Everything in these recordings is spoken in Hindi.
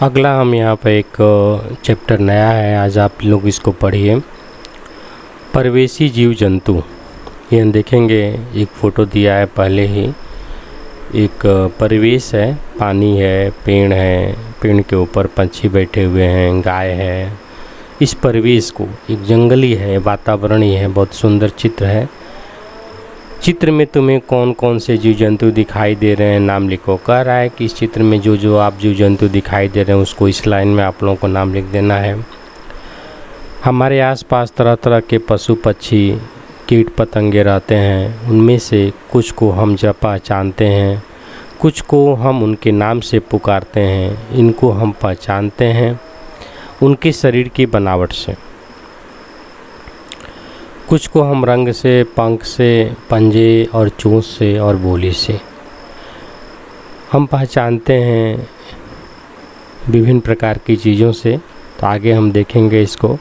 अगला हम यहाँ पर एक चैप्टर नया है, आज आप लोग इसको पढ़िए। परिवेशी जीव जंतु, ये हम देखेंगे। एक फ़ोटो दिया है पहले ही। एक परिवेश है, पानी है, पेड़ है, पेड़ के ऊपर पंछी बैठे हुए हैं, गाय है। इस परिवेश को, एक जंगली है, वातावरण ही है, बहुत सुंदर चित्र है। चित्र में तुम्हें कौन कौन से जीव जंतु दिखाई दे रहे हैं, नाम लिखो। कह रहा है कि इस चित्र में जो जो आप जीव जंतु दिखाई दे रहे हैं उसको इस लाइन में आप लोगों को नाम लिख देना है। हमारे आसपास तरह तरह के पशु पक्षी कीट पतंगे रहते हैं। उनमें से कुछ को हम जब पहचानते हैं, कुछ को हम उनके नाम से पुकारते हैं। इनको हम पहचानते हैं उनके शरीर की बनावट से, कुछ को हम रंग से, पंख से, पंजे और चोंच से और बोली से हम पहचानते हैं, विभिन्न प्रकार की चीज़ों से। तो आगे हम देखेंगे इसको।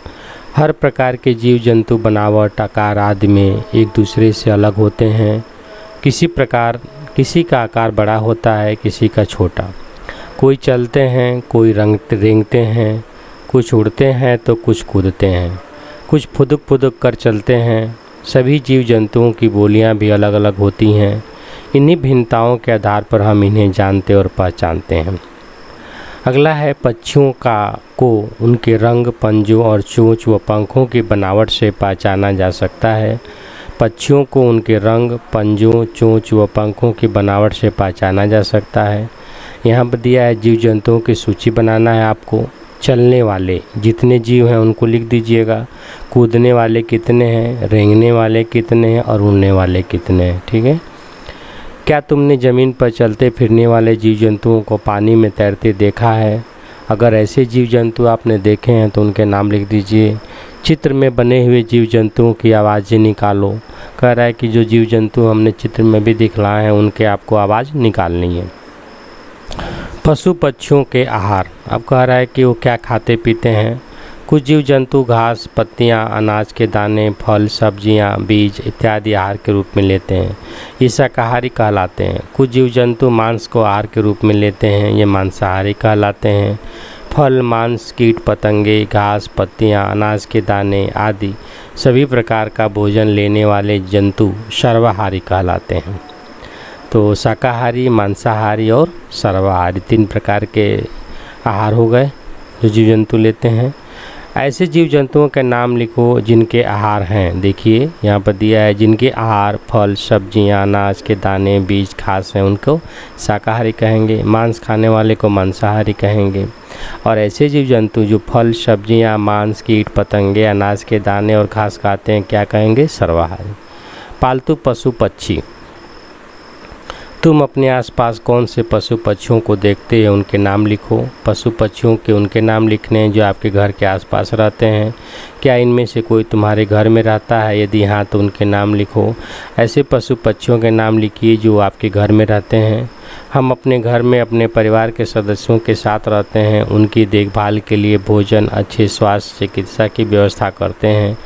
हर प्रकार के जीव जंतु बनावट, आकार आदि में एक दूसरे से अलग होते हैं। किसी का आकार बड़ा होता है, किसी का छोटा। कोई चलते हैं, कोई रेंगते हैं, कुछ उड़ते हैं तो कुछ कूदते हैं, कुछ फुदक फुदक कर चलते हैं। सभी जीव जंतुओं की बोलियां भी अलग अलग होती हैं। इन्हीं भिन्नताओं के आधार पर हम इन्हें जानते और पहचानते हैं। अगला है पक्षियों को उनके रंग, पंजों और चोंच व पंखों की बनावट से पहचाना जा सकता है। पक्षियों को उनके रंग, पंजों, चोंच व पंखों की बनावट से पहचाना जा सकता है। यहाँ पर दिया है जीव जंतुओं की सूची बनाना है आपको। चलने वाले जितने जीव हैं उनको लिख दीजिएगा। कूदने वाले कितने हैं, रेंगने वाले कितने हैं और उड़ने वाले कितने हैं। ठीक है। क्या तुमने ज़मीन पर चलते फिरने वाले जीव जंतुओं को पानी में तैरते देखा है? अगर ऐसे जीव जंतु आपने देखे हैं तो उनके नाम लिख दीजिए। चित्र में बने हुए जीव जंतुओं की आवाज़ें निकालो। कह रहा है कि जो जीव जंतु हमने चित्र में भी दिखलाए हैं उनके आपको आवाज़ निकालनी है। पशु पक्षियों के आहार, अब कह रहा है कि वो क्या खाते पीते हैं। कुछ जीव जंतु घास, पत्तियां, अनाज के दाने, फल, सब्जियां, बीज इत्यादि आहार के रूप में लेते हैं। ये शाकाहारी कहलाते हैं। कुछ जीव जंतु मांस को आहार के रूप में लेते हैं। ये मांसाहारी कहलाते हैं। फल, मांस, कीट पतंगे, घास, पत्तियां, अनाज के दाने आदि सभी प्रकार का भोजन लेने वाले जंतु सर्वाहारी कहलाते हैं। तो शाकाहारी, मांसाहारी और सर्वाहारी 3 प्रकार के आहार हो गए जो जीव जंतु लेते हैं। ऐसे जीव जंतुओं के नाम लिखो जिनके आहार हैं। देखिए यहाँ पर दिया है, जिनके आहार फल, सब्जियां, अनाज के दाने, बीज, घास हैं उनको शाकाहारी कहेंगे। मांस खाने वाले को मांसाहारी कहेंगे। और ऐसे जीव जंतु जो फल, सब्जियां, मांस, कीट पतंगे, अनाज के दाने और घास खाते हैं क्या कहेंगे? सर्वाहारी। पालतू पशु पक्षी, तुम अपने आसपास कौन से पशु पक्षियों को देखते हैं उनके नाम लिखो। पशु पक्षियों के उनके नाम लिखने हैं जो आपके घर के आसपास रहते हैं। क्या इनमें से कोई तुम्हारे घर में रहता है? यदि हाँ तो उनके नाम लिखो। ऐसे पशु पक्षियों के नाम लिखिए जो आपके घर में रहते हैं। हम अपने घर में अपने परिवार के सदस्यों के साथ रहते हैं। उनकी देखभाल के लिए भोजन, अच्छे स्वास्थ्य, चिकित्सा की व्यवस्था करते हैं।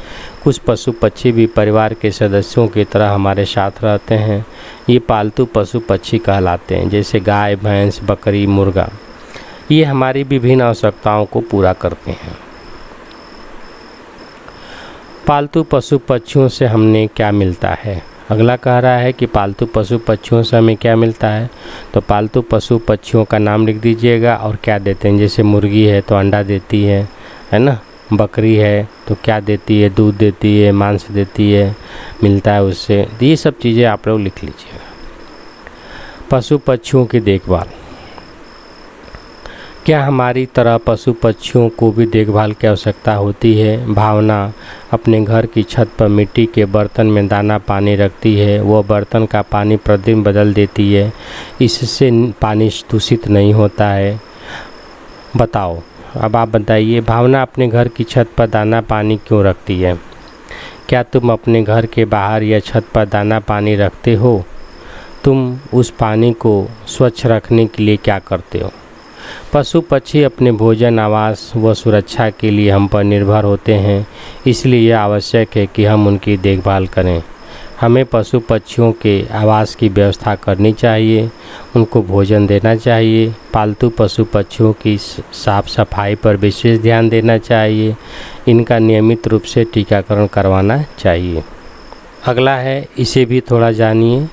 कुछ पशु पक्षी भी परिवार के सदस्यों की तरह हमारे साथ रहते हैं। ये पालतू पशु पक्षी कहलाते हैं, जैसे गाय, भैंस, बकरी, मुर्गा। ये हमारी विभिन्न आवश्यकताओं को पूरा करते हैं। पालतू पशु पक्षियों से हमने क्या मिलता है? अगला कह रहा है कि पालतू पशु पक्षियों से हमें क्या मिलता है। तो पालतू पशु पक्षियों का नाम लिख दीजिएगा और क्या देते हैं। जैसे मुर्गी है तो अंडा देती है ना। बकरी है तो क्या देती है? दूध देती है, मांस देती है, मिलता है उससे। ये सब चीज़ें आप लोग लिख लीजिएगा। पशु पक्षियों की देखभाल, क्या हमारी तरह पशु पक्षियों को भी देखभाल की आवश्यकता होती है? भावना अपने घर की छत पर मिट्टी के बर्तन में दाना पानी रखती है। वह बर्तन का पानी प्रतिदिन बदल देती है। इससे पानी दूषित नहीं होता है। बताओ, अब आप बताइए, भावना अपने घर की छत पर दाना पानी क्यों रखती है? क्या तुम अपने घर के बाहर या छत पर दाना पानी रखते हो? तुम उस पानी को स्वच्छ रखने के लिए क्या करते हो? पशु पक्षी अपने भोजन, आवास व सुरक्षा के लिए हम पर निर्भर होते हैं। इसलिए यह आवश्यक है कि हम उनकी देखभाल करें। हमें पशु पक्षियों के आवास की व्यवस्था करनी चाहिए, उनको भोजन देना चाहिए, पालतू पशु पक्षियों की साफ सफाई पर विशेष ध्यान देना चाहिए, इनका नियमित रूप से टीकाकरण करवाना चाहिए। अगला है, इसे भी थोड़ा जानिए।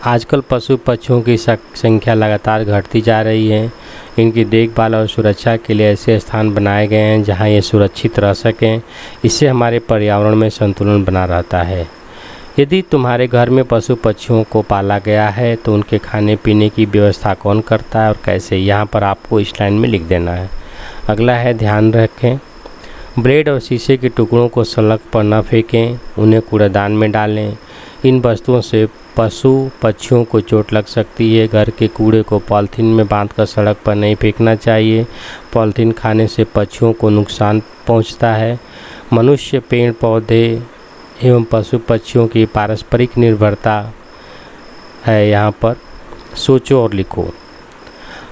आजकल पशु पक्षियों की संख्या लगातार घटती जा रही है। इनकी देखभाल और सुरक्षा के लिए ऐसे स्थान बनाए गए हैं जहां ये सुरक्षित रह सकें। इससे हमारे पर्यावरण में संतुलन बना रहता है। यदि तुम्हारे घर में पशु पक्षियों को पाला गया है तो उनके खाने पीने की व्यवस्था कौन करता है और कैसे, यहाँ पर आपको इस लाइन में लिख देना है। अगला है, ध्यान रखें, ब्रेड और शीशे के टुकड़ों को सड़क पर न फेंकें, उन्हें कूड़ेदान में डालें। इन वस्तुओं से पशु पक्षियों को चोट लग सकती है। घर के कूड़े को पॉलीथीन में बांधकर सड़क पर नहीं फेंकना चाहिए। पॉलीथीन खाने से पक्षियों को नुकसान पहुंचता है। मनुष्य, पेड़ पौधे एवं पशु पक्षियों की पारस्परिक निर्भरता है। यहाँ पर सोचो और लिखो,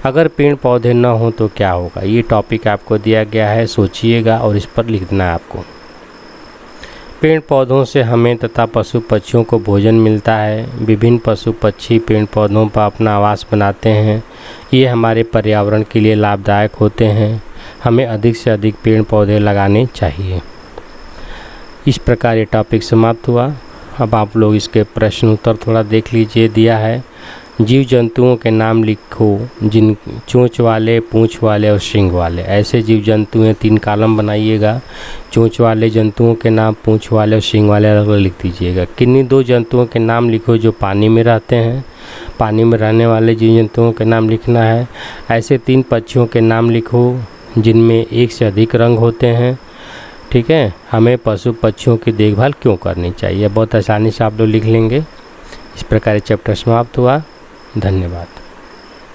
अगर पेड़ पौधे न हो तो क्या होगा। ये टॉपिक आपको दिया गया है, सोचिएगा और इस पर लिखना है आपको। पेड़ पौधों से हमें तथा पशु पक्षियों को भोजन मिलता है। विभिन्न पशु पक्षी पेड़ पौधों पर अपना आवास बनाते हैं। ये हमारे पर्यावरण के लिए लाभदायक होते हैं। हमें अधिक से अधिक पेड़ पौधे लगाने चाहिए। इस प्रकार ये टॉपिक समाप्त हुआ। अब आप लोग इसके प्रश्न उत्तर थोड़ा देख लीजिए। दिया है, जीव जंतुओं के नाम लिखो जिन चोंच वाले, पूंछ वाले और सींग वाले। ऐसे जीव जंतु हैं, 3 कॉलम बनाइएगा। चोंच वाले जंतुओं के नाम, पूंछ वाले और सींग वाले अलग अलग लिख दीजिएगा। किन्हीं 2 जंतुओं के नाम लिखो जो पानी में रहते हैं। पानी में रहने वाले जीव जंतुओं के नाम लिखना है। ऐसे 3 पक्षियों के नाम लिखो जिनमें 1 से अधिक रंग होते हैं। ठीक है, हमें पशु पक्षियों की देखभाल क्यों करनी चाहिए, बहुत आसानी से आप लोग लिख लेंगे। इस प्रकार चैप्टर समाप्त हुआ। धन्यवाद।